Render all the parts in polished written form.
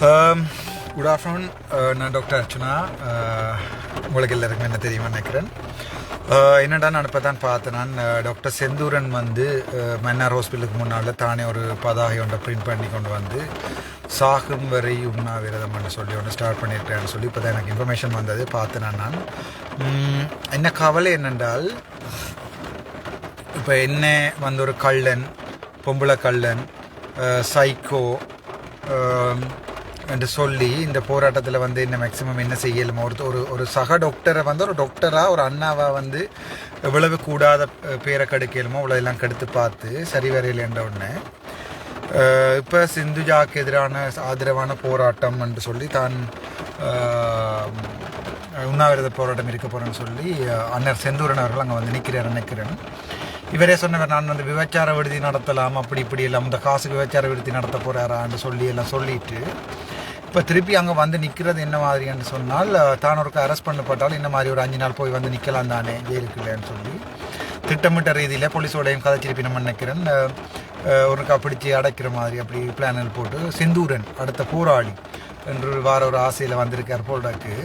Good afternoon. நான் doctor Archana. உங்களுக்கு எல்லாருக்கும் என்ன தெரியுமா நினைக்கிறேன். என்னடா நான் இப்போ தான் பார்த்தேன். நான் டாக்டர் செந்தூரன் வந்து மன்னார் ஹாஸ்பிட்டலுக்கு முன்னால் தானே ஒரு பதாகை ஒன்றை பிரிண்ட் பண்ணி கொண்டு வந்து சாகும் வரை உண்ணாவிரதம்னு சொல்லி ஒன்று ஸ்டார்ட் பண்ணியிருக்கேன்னு சொல்லி இப்போ தான் எனக்கு இன்ஃபர்மேஷன் வந்தது. பார்த்தேன் நான் என்ன கவலை என்னென்றால், இப்போ என்ன வந்து ஒரு கள்ளன், பொம்பளை கள்ளன், சைக்கோ என்று சொல்லி இந்த போராட்டத்தில் வந்து என்ன மேக்ஸிமம் என்ன செய்யலுமோ, ஒரு சக டாக்டரை வந்து ஒரு டாக்டராக ஒரு அண்ணாவை வந்து எவ்வளவு கூடாத பேரை கெடுக்கலுமோ அவ்வளோதெல்லாம் கெடுத்து பார்த்து சரி வரையில் என்ற ஒன்று. இப்போ சிந்துஜாக்கு எதிரான ஆதரவான போராட்டம் என்று சொல்லி தான் உண்ணாவிரத போராட்டம் இருக்க போகிறேன்னு சொல்லி அண்ணர் செந்தூரன் அவர்கள் அங்கே வந்து நிற்கிறேன். இவரே சொன்னவர், நான் வந்து விபச்சார விடுதி நடத்தலாம், அப்படி இப்படி எல்லாம் இந்த காசுக்கு விபச்சார விடுதி நடத்த போகிறாரான்னு சொல்லி எல்லாம் சொல்லிட்டு இப்போ திருப்பி அங்கே வந்து நிற்கிறது என்ன மாதிரின்னு சொன்னால், தான் ஒருக்கு அரெஸ்ட் பண்ணப்பட்டால் இந்த மாதிரி ஒரு 5 நாள் போய் வந்து நிற்கலாம் தானே ஜெயிலுக்கு இல்லைன்னு சொல்லி திட்டமிட்ட ரீதியில் போலீஸோடையும் கதைச்சிருப்பி நம்ம நினைக்கிறேன். ஒருக்கா பிடிச்சி அடைக்கிற மாதிரி அப்படி பிளானில் போட்டு செந்தூரன் அடுத்த போராளி என்று வார ஒரு ஆசையில் வந்திருக்கார் போல்டாக்கு.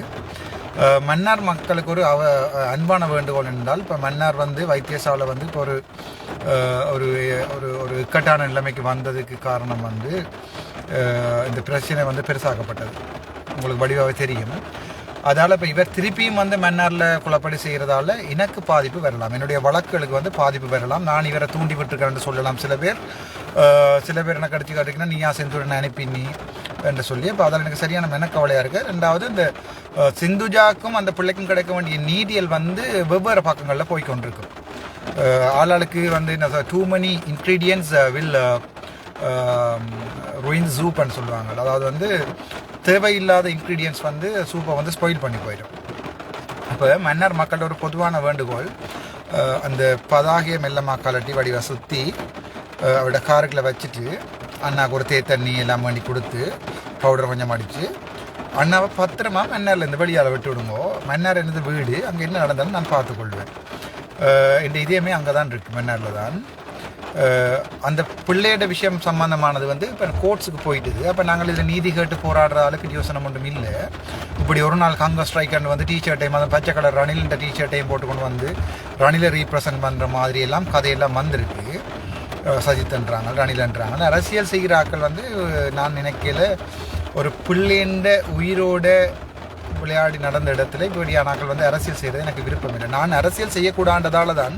மன்னார் மக்களுக்கு ஒரு அன்பான வேண்டுகோள் என்றால், இப்போ மன்னார் வந்து வைத்தியசாலை வந்து இப்போ ஒரு ஒரு இக்கட்டான நிலைமைக்கு வந்ததுக்கு காரணம் வந்து இந்த பிரச்சனை வந்து பெருசாக்கப்பட்டது. உங்களுக்கு வடிவாக தெரியும். அதால் இப்போ இவர் திருப்பியும் வந்து மன்னாரில் குழப்படி செய்கிறதால எனக்கு பாதிப்பு வரலாம், என்னுடைய வழக்குகளுக்கு வந்து பாதிப்பு வரலாம். நான் இவரை தூண்டி விட்டுருக்கேன்னு சொல்லலாம். சில பேர் என்ன கடிச்சு காட்டுக்குன்னா நீயா செந்தூரனை அனுப்பி நீ என்று சொல்லி. இப்போ அதில் எனக்கு சரியான மெனக்கவலையாக இருக்குது. ரெண்டாவது, இந்த சிந்துஜாக்கும் அந்த பிள்ளைக்கும் கிடைக்க வேண்டிய நீதியல் வந்து வெவ்வேறு பக்கங்களில் போய்கொண்டிருக்கும். ஆளாளுக்கு வந்து என்ன too many ingredients will ruin சூப்னு சொல்லுவாங்க. அதாவது வந்து தேவையில்லாத இன்க்ரீடியன்ஸ் வந்து சூப்பை வந்து ஸ்பாயில் பண்ணி போயிடும். இப்போ மன்னார் மக்களோட ஒரு பொதுவான வேண்டுகோள், அந்த பதாகையை மெல்லமாக கலட்டி வடிவை சுற்றி அவரோட காருக்குள்ள வச்சுட்டு அண்ணாவுக்கு ஒரு தண்ணி எல்லாம் பண்ணி கொடுத்து பவுடர் கொஞ்சம் அடித்து அண்ணாவை பத்திரமா மன்னார்லேருந்து வெளியால் விட்டு விடுங்கோ. மன்னார் என்னது வீடு, அங்கே என்ன நடந்தாலும் நான் பார்த்துக்கொள்வேன். இந்த இதயமே அங்கே தான் இருக்குது, மன்னாரில் தான். அந்த பிள்ளையோட விஷயம் சம்பந்தமானது வந்து இப்போ கோர்ட்ஸுக்கு போயிட்டுது. அப்போ நாங்கள் இதில் நீதி கேட்டு போராடுறதால பிரியோசனம் ஒன்றும் இல்லை. இப்படி ஒரு நாள் காங்கிரஸ் ஸ்ட்ரைக்கன்னு வந்து டிஷர்ட்டையும் அந்த பச்சை கலர் ரணிலின்ற டிஷர்ட்டையும் போட்டுக்கொண்டு வந்து ரணிலை ரீப்ரசன்ட் பண்ணுற மாதிரி எல்லாம் கதையெல்லாம் வந்திருக்கு. சஜித்ன்றாங்க, ரணிலன்றாங்க. அரசியல் செய்கிற ஆக்கள் வந்து நான் நினைக்கல ஒரு பிள்ளைன்ற உயிரோட விளையாடி நடந்த இடத்துல இப்படியான ஆக்கள் வந்து அரசியல் செய்கிறது எனக்கு விருப்பம் இல்லை. நான் அரசியல் செய்யக்கூடாண்டதால தான்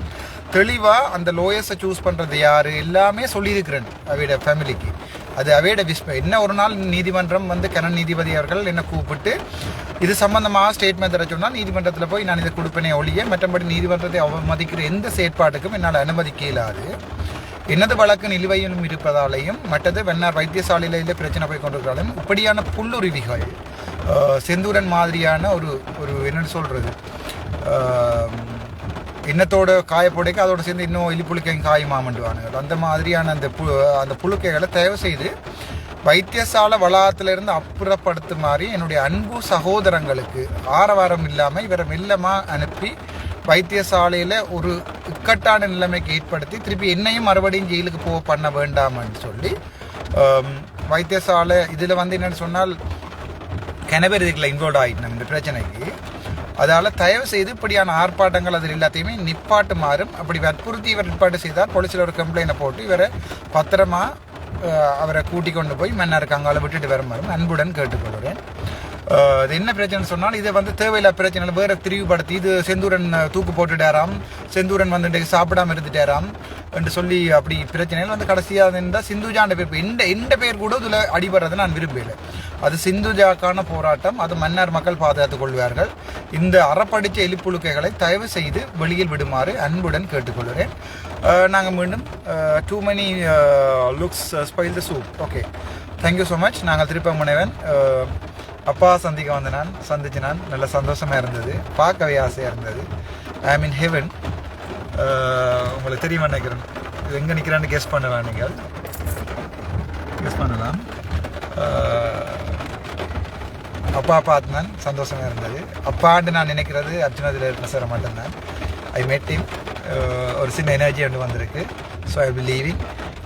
தெளிவாக அந்த லோயர்ஸை சூஸ் பண்ணுறது யார் எல்லாமே சொல்லியிருக்கிறேன் அவையோட ஃபேமிலிக்கு. அது அவையோட என்ன ஒரு நாள் நீதிமன்றம் வந்து கனன் நீதிபதி அவர்கள் என்னை கூப்பிட்டு இது சம்பந்தமாக ஸ்டேட்மெண்ட் தர சொன்னால் நீதிமன்றத்தில் போய் நான் இதை கொடுப்பேனே ஒழிய மற்றபடி நீதிமன்றத்தை அவமதிக்கிற எந்த செயற்பாட்டுக்கும் என்னால் அனுமதிக்க இயலாது. என்னது வழக்கு நிலுவையிலும் இருப்பதாலேயும் மற்றது வெண்ணார் வைத்தியசாலையில் பிரச்சனை போய் கொண்டிருக்கிறாலும் இப்படியான புல்லுருவிகள் செந்தூரன் மாதிரியான ஒரு என்னென்னு சொல்கிறது, எண்ணத்தோட காயப்போடைக்கு அதோட சேர்ந்து இன்னும் எலிப்புழுக்கையும் காயுமாமண்டுவானுங்க. அந்த மாதிரியான அந்த புழுக்கைகளை தயவு செய்து வைத்தியசாலை வளாகத்திலிருந்து அப்புறப்படுத்துமாறு என்னுடைய அன்பு சகோதரங்களுக்கு ஆரவாரம் இல்லாமல் இவரை மெல்லமாக அனுப்பி வைத்தியசாலையில் ஒரு இக்கட்டான நிலைமைக்கு ஏற்படுத்தி திருப்பி என்னையும் மறுபடியும் ஜெயிலுக்கு பண்ண வேண்டாம்னு சொல்லி வைத்தியசாலை இதில் வந்து என்னென்னு சொன்னால் கிணபேர் இதுக்குள்ள இன்வால்வ் ஆகிட்டோம் இந்த பிரச்சனைக்கு. அதால் தயவு செய்து இப்படியான ஆர்ப்பாட்டங்கள் அதில் எல்லாத்தையுமே நிப்பாட்டுமாறும், அப்படி வற்புறுத்தி இவர் நிப்பாட்டு செய்தால் போலீஸில் ஒரு கம்ப்ளைண்ட்டை போட்டு இவரை பத்திரமா அவரை கூட்டி கொண்டு போய் மன்னாருக்கு அங்கால விட்டுட்டு வருமாறும் அன்புடன் கேட்டுக்கொள்கிறேன். இது என்ன பிரச்சனை சொன்னால், இதை வந்து தேவையில்லா பிரச்சனை வேறு திரிவுபடுத்தி இது செந்தூரன் தூக்கு போட்டுட்டாராம், செந்தூரன் வந்து சாப்பிடாமல் இருந்துட்டாராம் என்று சொல்லி அப்படி பிரச்சனைகள் வந்து கடைசியாக இருந்தால் சிந்துஜாண்ட பேர் எந்த பேர் கூட இதில் அடிபடுறதை நான் விரும்பலை. அது சிந்துஜாக்கான போராட்டம், அது மன்னார் மக்கள் பாதுகாத்துக் கொள்வார்கள். இந்த அறப்படித்த எலிப்புழுக்கைகளை தயவு செய்து வெளியில் விடுமாறு அன்புடன் கேட்டுக்கொள்கிறேன். நாங்கள் மீண்டும் too many cooks spoil the soup. Okay, thank you so much. நாங்கள் திருப்ப முனைவன் அப்பா சந்திக்க வந்து சந்திச்சு நான் நல்ல சந்தோஷமாக இருந்தது, பார்க்கவே ஆசையாக இருந்தது. ஐ மீன் ஹெவன். உங்களுக்கு தெரியுமா நினைக்கிறேன், இது எங்கே நிற்கிறான்னு கெஸ் பண்ணுவேன், நீங்கள் கெஸ் பண்ணலாம். அப்பா பார்த்து நான் சந்தோஷமாக இருந்தது. அப்பாண்டு நான் நினைக்கிறது அர்ஜுனத்தில் இருக்கிற சார் மட்டும்தான். ஐ மெட் ஹிம். ஒரு சின்ன எனர்ஜி ஒன்று வந்திருக்கு. So I will leaving.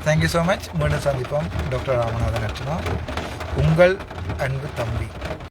Thank you so much. மீண்டும் சந்திப்போம். டாக்டர் ராமநாதன் அர்ச்சனா, உங்கள் அன்பு தம்பி.